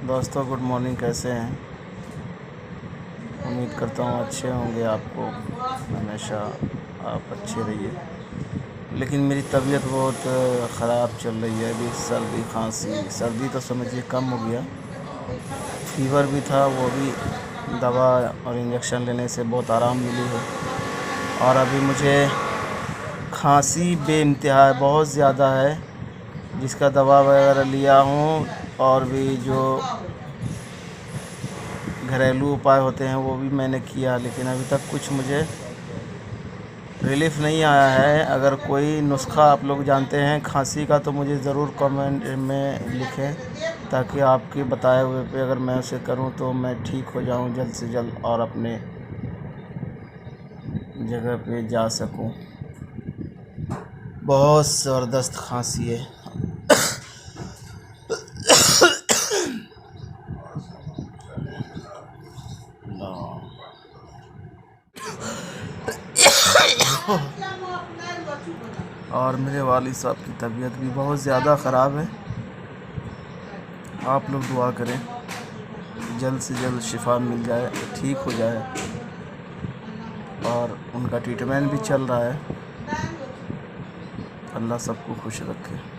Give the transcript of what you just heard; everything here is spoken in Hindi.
दोस्तों गुड मॉर्निंग, कैसे हैं? उम्मीद करता हूँ अच्छे होंगे। आपको हमेशा आप अच्छे रहिए। लेकिन मेरी तबीयत बहुत ख़राब चल रही है अभी। सर्दी खांसी, सर्दी तो समझिए कम हो गया, फीवर भी था, वो भी दवा और इंजेक्शन लेने से बहुत आराम मिली है। और अभी मुझे खांसी बेइंतहा बहुत ज़्यादा है, जिसका दवा वगैरह लिया हूँ और भी जो घरेलू उपाय होते हैं वो भी मैंने किया, लेकिन अभी तक कुछ मुझे रिलीफ़ नहीं आया है। अगर कोई नुस्खा आप लोग जानते हैं खांसी का तो मुझे ज़रूर कमेंट में लिखें, ताकि आपके बताए हुए पे अगर मैं उसे करूं तो मैं ठीक हो जाऊं जल्द से जल्द और अपने जगह पे जा सकूं। बहुत ज़बरदस्त खांसी है। और मेरे वालिद साहब की तबीयत भी बहुत ज़्यादा ख़राब है। आप लोग दुआ करें जल्द से जल्द शिफा मिल जाए, ठीक हो जाए। और उनका ट्रीटमेंट भी चल रहा है। अल्लाह सबको खुश रखे।